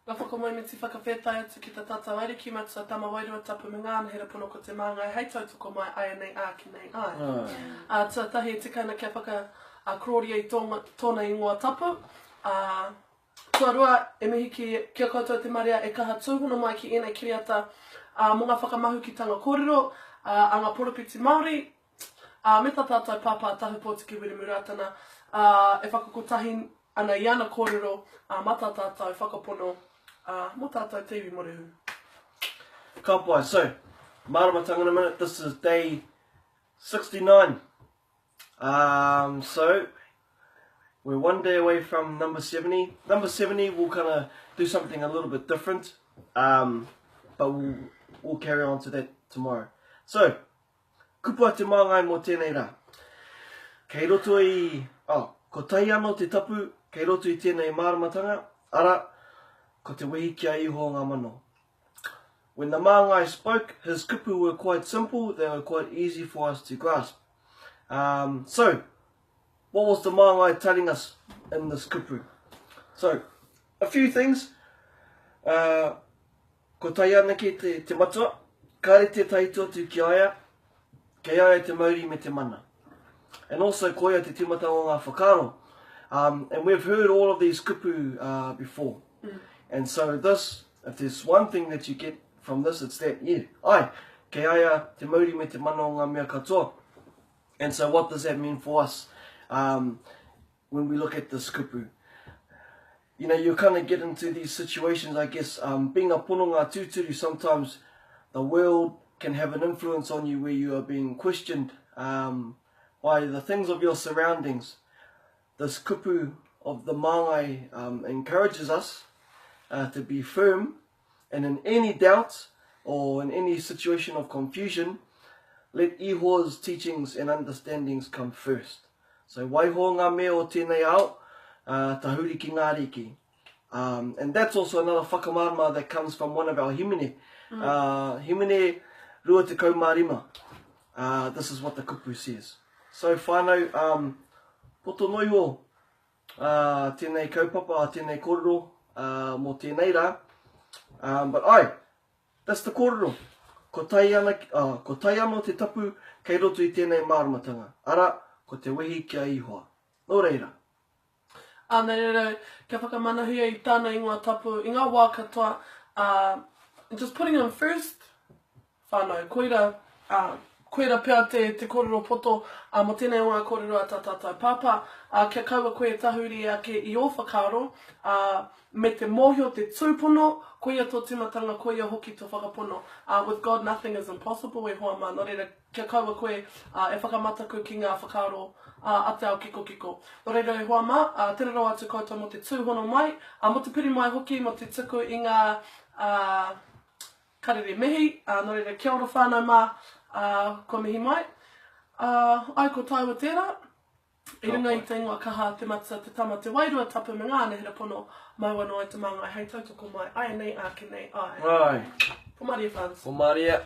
Nga whakamoi me ti whakawhetai atu ki ta tata wairi ki matua tama wairua tapu me ngāna hera pono ko te māngai hei tautoko mai ai nei a ki nei ai. Tuatahi e tikana kia whaka kroria I tōna ingoa tapu. Tuarua e mihi kia koutou te maria e kaha tūhono mai ki ēnei kiriata mo ngā whakamahukitanga kōrero, a ngā poropiti Māori, me ta tātou pāpā tahu pōtiki wiri muratana, e whakakotahi ana I ana kōrero, ma tā tātou e whakapono, mo tātou te iwi Morehu. Ka pai, so, Maramatanga In A Minute, this is day 69. So, we're one day away from number 70. Number 70, we'll kind of do something a little bit different, but we'll carry on to that tomorrow. So, kupua te māngai mō tēnei rā. Kei roto I, Kotahi anō te tapu, kei roto I tēnei māramatanga, ara, ko te wehi kia Ihoa Nga Mano. When the MANGAI spoke, his kupu were quite simple, they were quite easy for us to grasp. So, what was the MANGAI telling us in this kupu? So, a few things. Kotahi ana ki te matua, kare te taito tu ki aia, kei aia te mauri me te mana. And also koia te timata o ngā whakaro. And we've heard all of these kupu before. And so this, if there's one thing that you get from this, it's that, ai, kei aia te mauri me te mana o ngā mea katoa. And so what does that mean for us when we look at this kupu? You know, you kind of get into these situations, I guess, being a pono ngā tūturu, sometimes the world can have an influence on you where you are being questioned by the things of your surroundings. This kupu of the MANGAI encourages us to be firm, and in any doubt or in any situation of confusion, let Ihoa's teachings and understandings come first. So, waiho ngā mea o tēnei ao, tahuri ki ngā riki. And that's also another whakamārama that comes from one of our himene. Himene rua te kaumārima. This is what the kupu says. So, whānau, poto noi o tēnei kaupapa, tēnei kōrero, mō tēnei rā. But ai, that's the kōrero. Kotahi anō te tapu, kei roto I tēnei māramatanga. Ara, ko te wehi kia Ihoa. Nō reira. Nei reira, kia whakamanahia I tāna ingoa tapu, I ngā wā katoa, just putting them first, whānau, koira pia te kōrero poto, mo tēnei o ngā kōrero a tātātou pāpā, kia kaua koe tahuri ake I o whakaro, me te mōhio, te tūpono, koia tō timatanga, koia hoki tō whakapono. With God, nothing is impossible, e hoa mā, nō reira, kia kaua koe e whakamataku ki ngā whakaro, ate ao kiko kiko. Nō reira, e hoa mā, tēnā rau atu koutou mo te tūhono mai, mo te piri mai hoki, mo te tuku I ngā karere mihi, nō reira, kia ora whānau mā, ko mihi mai. Ai ko tāua tērā, I runga I te ingoa kaha te mata te tama te wairua tapu me ngāna hera pono mai wanoa te māngai hei tautoko mai ai nei a ki nei ai. Ai. Pomaria fans. Pomaria.